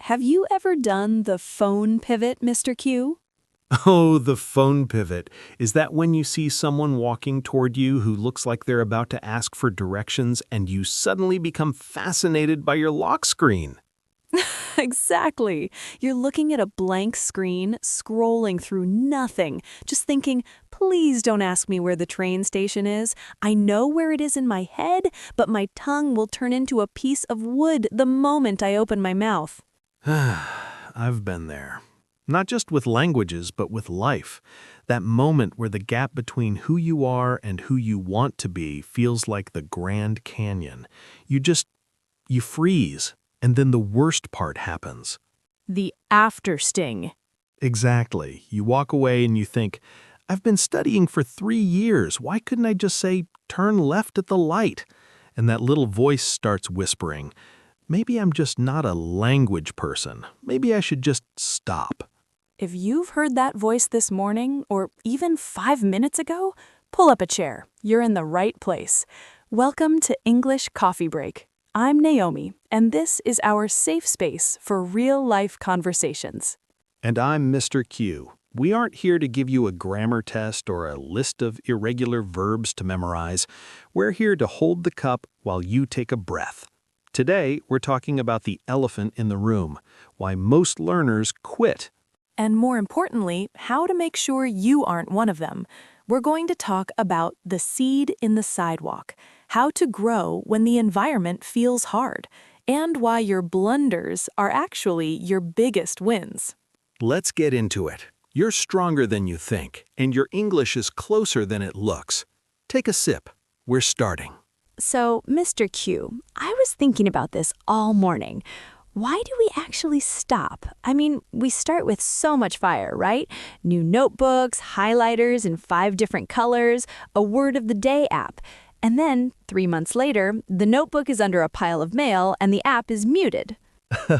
have you ever done the phone pivot, Mr. Q? Oh, the phone pivot. Is that when you see someone walking toward you who looks like they're about to ask for directions and you suddenly become fascinated by your lock screen? Exactly. You're looking at a blank screen, scrolling through nothing, just thinking, please don't ask me where the train station is. I know where it is in my head, but my tongue will turn into a piece of wood the moment I open my mouth. I've been there. Not just with languages, but with life. That moment where the gap between who you are and who you want to be feels like the Grand Canyon. You freeze, and then the worst part happens. The after sting. Exactly. You walk away and you think, I've been studying for 3 years. Why couldn't I just say, turn left at the light? And that little voice starts whispering, maybe I'm just not a language person. Maybe I should just stop. If you've heard that voice this morning, or even 5 minutes ago, pull up a chair. You're in the right place. Welcome to English Coffee Break. I'm Naomi, and this is our safe space for real-life conversations. And I'm Mr. Q. We aren't here to give you a grammar test or a list of irregular verbs to memorize. We're here to hold the cup while you take a breath. Today, we're talking about the elephant in the room, why most learners quit. And more importantly, how to make sure you aren't one of them. We're going to talk about the seed in the sidewalk, how to grow when the environment feels hard, and why your blunders are actually your biggest wins. Let's get into it. You're stronger than you think, and your English is closer than it looks. Take a sip. We're starting. So, Mr. Q, I was thinking about this all morning. Why do we actually stop? I mean, we start with so much fire, right? New notebooks, highlighters in 5 different colors, a word of the day app. And then, 3 months later, the notebook is under a pile of mail and the app is muted.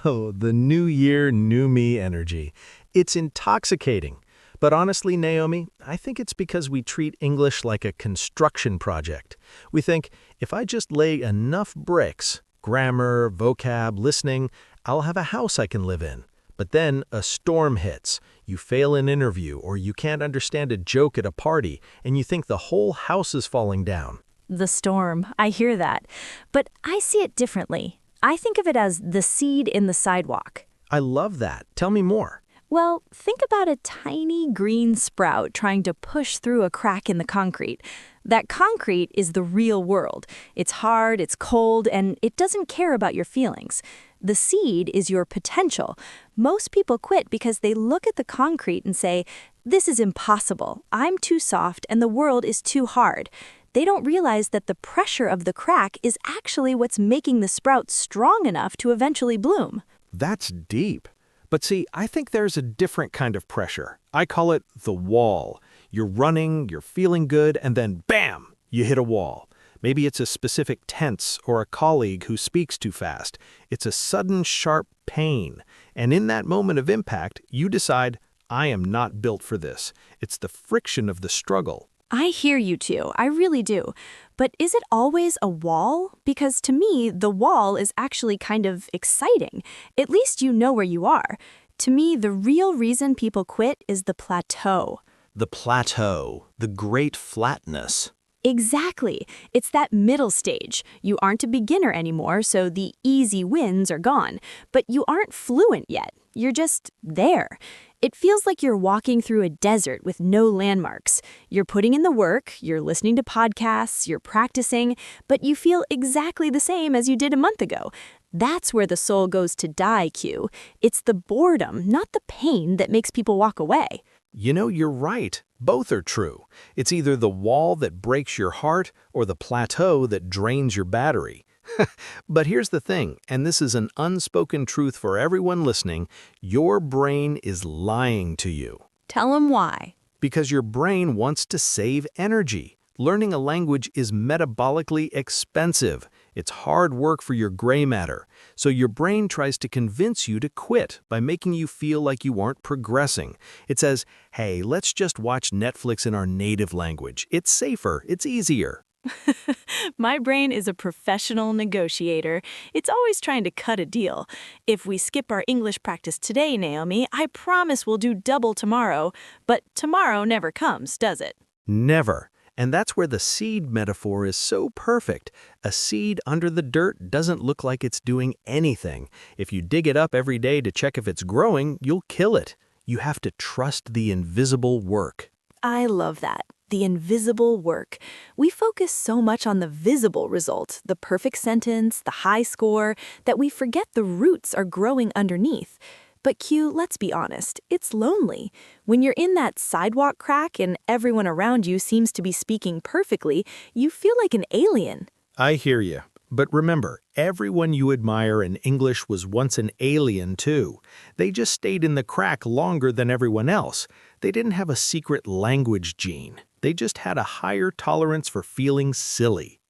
Oh, the new year, new me energy. It's intoxicating. But honestly, Naomi, I think it's because we treat English like a construction project. We think, if I just lay enough bricks, grammar, vocab, listening, I'll have a house I can live in. But then a storm hits, you fail an interview, or you can't understand a joke at a party, and you think the whole house is falling down. The storm, I hear that. But I see it differently. I think of it as the seed in the sidewalk. I love that. Tell me more. Well, think about a tiny green sprout trying to push through a crack in the concrete. That concrete is the real world. It's hard, it's cold, and it doesn't care about your feelings. The seed is your potential. Most people quit because they look at the concrete and say, this is impossible. I'm too soft and the world is too hard. They don't realize that the pressure of the crack is actually what's making the sprout strong enough to eventually bloom. That's deep. But see, I think there's a different kind of pressure. I call it the wall. You're running, you're feeling good, and then bam, you hit a wall. Maybe it's a specific tense or a colleague who speaks too fast. It's a sudden, sharp pain. And in that moment of impact, you decide, I am not built for this. It's the friction of the struggle. I hear you too, I really do. But is it always a wall? Because to me, the wall is actually kind of exciting. At least you know where you are. To me, the real reason people quit is the plateau. The plateau, the great flatness. Exactly. It's that middle stage. You aren't a beginner anymore, so the easy wins are gone. But you aren't fluent yet. You're just there. It feels like you're walking through a desert with no landmarks. You're putting in the work, you're listening to podcasts, you're practicing, but you feel exactly the same as you did a month ago. That's where the soul goes to die, Q. It's the boredom, not the pain, that makes people walk away. You know, you're right. Both are true. It's either the wall that breaks your heart or the plateau that drains your battery. But here's the thing, and this is an unspoken truth for everyone listening, your brain is lying to you. Tell them why. Because your brain wants to save energy. Learning a language is metabolically expensive. It's hard work for your gray matter. So your brain tries to convince you to quit by making you feel like you aren't progressing. It says, hey, let's just watch Netflix in our native language. It's safer, it's easier. My brain is a professional negotiator. It's always trying to cut a deal. If we skip our English practice today, Naomi, I promise we'll do double tomorrow. But tomorrow never comes, does it? Never. And that's where the seed metaphor is so perfect. A seed under the dirt doesn't look like it's doing anything. If you dig it up every day to check if it's growing, you'll kill it. You have to trust the invisible work. I love that. The invisible work. We focus so much on the visible result, the perfect sentence, the high score, that we forget the roots are growing underneath. But Q, let's be honest, it's lonely. When you're in that sidewalk crack and everyone around you seems to be speaking perfectly, you feel like an alien. I hear you. But remember, everyone you admire in English was once an alien too. They just stayed in the crack longer than everyone else. They didn't have a secret language gene. They just had a higher tolerance for feeling silly.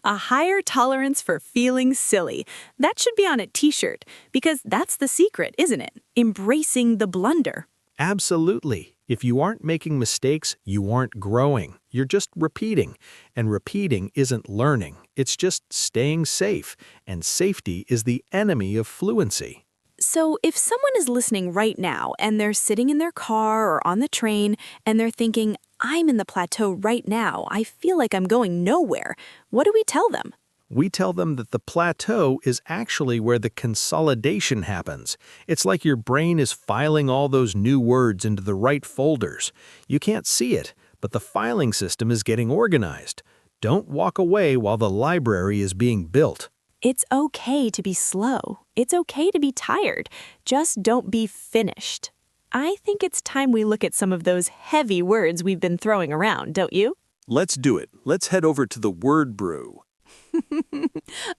A higher tolerance for feeling silly. That should be on a t-shirt, because that's the secret, isn't it? Embracing the blunder. Absolutely. If you aren't making mistakes, you aren't growing. You're just repeating. And repeating isn't learning. It's just staying safe. And safety is the enemy of fluency. So if someone is listening right now and they're sitting in their car or on the train and they're thinking, I'm in the plateau right now, I feel like I'm going nowhere, what do we tell them? We tell them that the plateau is actually where the consolidation happens. It's like your brain is filing all those new words into the right folders. You can't see it, but the filing system is getting organized. Don't walk away while the library is being built. It's okay to be slow. It's okay to be tired. Just don't be finished. I think it's time we look at some of those heavy words we've been throwing around, don't you? Let's do it. Let's head over to the word brew.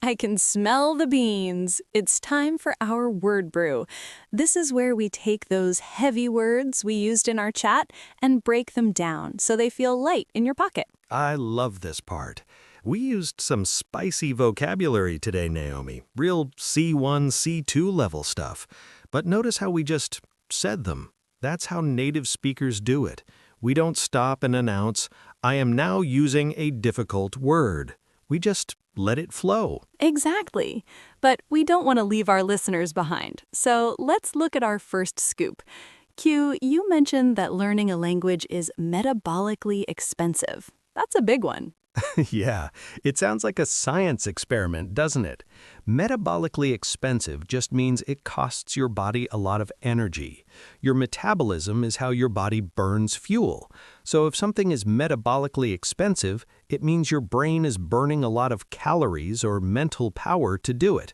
I can smell the beans. It's time for our word brew. This is where we take those heavy words we used in our chat and break them down so they feel light in your pocket. I love this part. We used some spicy vocabulary today, Naomi. Real C1, C2 level stuff. But notice how we just said them. That's how native speakers do it. We don't stop and announce, I am now using a difficult word. We just let it flow. Exactly. But we don't want to leave our listeners behind. So let's look at our first scoop. Q, you mentioned that learning a language is metabolically expensive. That's a big one. Yeah, it sounds like a science experiment, doesn't it? Metabolically expensive just means it costs your body a lot of energy. Your metabolism is how your body burns fuel. So if something is metabolically expensive, it means your brain is burning a lot of calories or mental power to do it.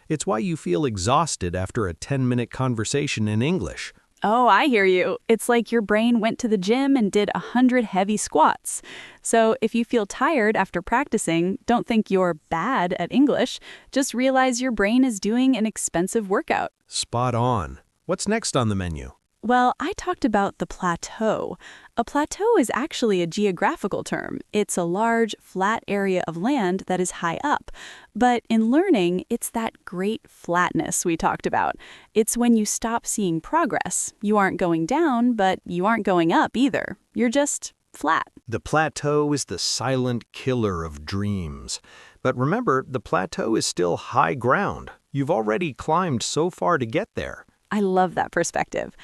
It's why you feel exhausted after a 10-minute conversation in English. Oh, I hear you. It's like your brain went to the gym and did 100 heavy squats. So if you feel tired after practicing, don't think you're bad at English. Just realize your brain is doing an expensive workout. Spot on. What's next on the menu? Well, I talked about the plateau. A plateau is actually a geographical term. It's a large, flat area of land that is high up. But in learning, it's that great flatness we talked about. It's when you stop seeing progress. You aren't going down, but you aren't going up either. You're just flat. The plateau is the silent killer of dreams. But remember, the plateau is still high ground. You've already climbed so far to get there. I love that perspective.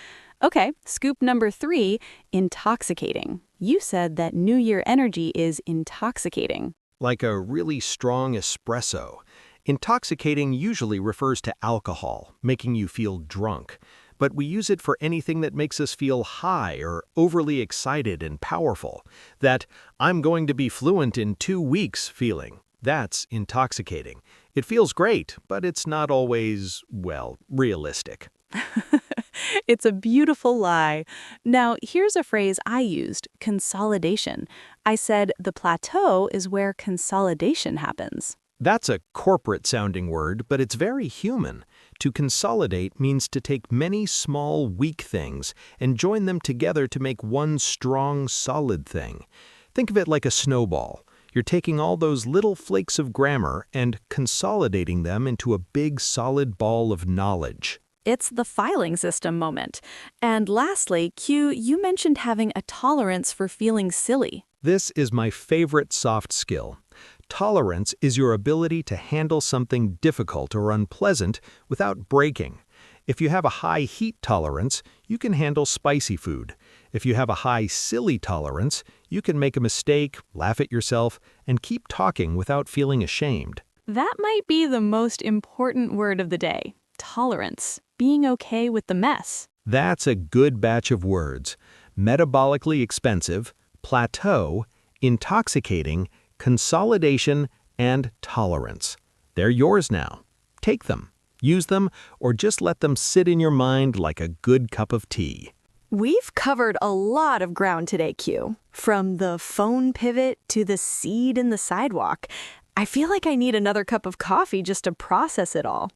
Okay, scoop number 3, intoxicating. You said that New Year energy is intoxicating. Like a really strong espresso. Intoxicating usually refers to alcohol, making you feel drunk. But we use it for anything that makes us feel high or overly excited and powerful. That I'm going to be fluent in 2 weeks feeling. That's intoxicating. It feels great, but it's not always, well, realistic. It's a beautiful lie. Now, here's a phrase I used, consolidation. I said the plateau is where consolidation happens. That's a corporate-sounding word, but it's very human. To consolidate means to take many small, weak things and join them together to make one strong, solid thing. Think of it like a snowball. You're taking all those little flakes of grammar and consolidating them into a big, solid ball of knowledge. It's the filing system moment. And lastly, Q, you mentioned having a tolerance for feeling silly. This is my favorite soft skill. Tolerance is your ability to handle something difficult or unpleasant without breaking. If you have a high heat tolerance, you can handle spicy food. If you have a high silly tolerance, you can make a mistake, laugh at yourself, and keep talking without feeling ashamed. That might be the most important word of the day. Tolerance. Being okay with the mess. That's a good batch of words. Metabolically expensive, plateau, intoxicating, consolidation, and tolerance. They're yours now. Take them, use them, or just let them sit in your mind like a good cup of tea. We've covered a lot of ground today, Q. From the phone pivot to the seed in the sidewalk. I feel like I need another cup of coffee just to process it all.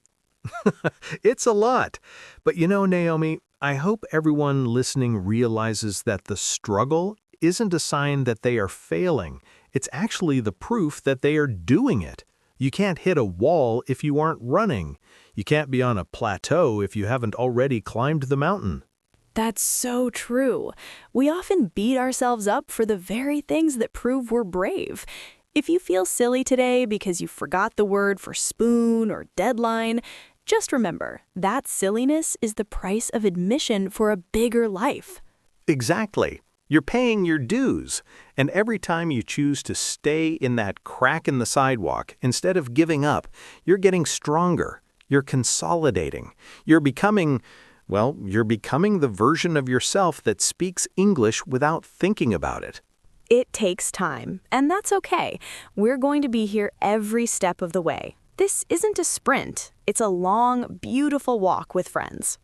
It's a lot. But you know, Naomi, I hope everyone listening realizes that the struggle isn't a sign that they are failing. It's actually the proof that they are doing it. You can't hit a wall if you aren't running. You can't be on a plateau if you haven't already climbed the mountain. That's so true. We often beat ourselves up for the very things that prove we're brave. If you feel silly today because you forgot the word for spoon or deadline, just remember that silliness is the price of admission for a bigger life. Exactly. You're paying your dues, and every time you choose to stay in that crack in the sidewalk instead of giving up, you're getting stronger, you're consolidating, you're becoming the version of yourself that speaks English without thinking about it. It takes time, and that's okay. We're going to be here every step of the way. This isn't a sprint. It's a long, beautiful walk with friends.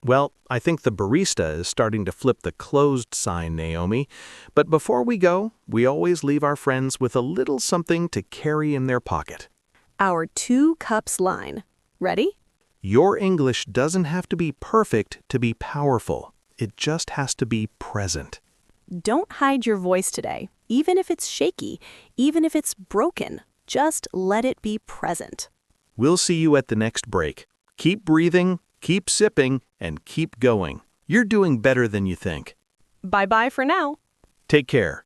Well, I think the barista is starting to flip the closed sign, Naomi. But before we go, we always leave our friends with a little something to carry in their pocket. Our 2 cups line. Ready? Your English doesn't have to be perfect to be powerful. It just has to be present. Don't hide your voice today, even if it's shaky, even if it's broken. Just let it be present. We'll see you at the next break. Keep breathing, keep sipping, and keep going. You're doing better than you think. Bye-bye for now. Take care.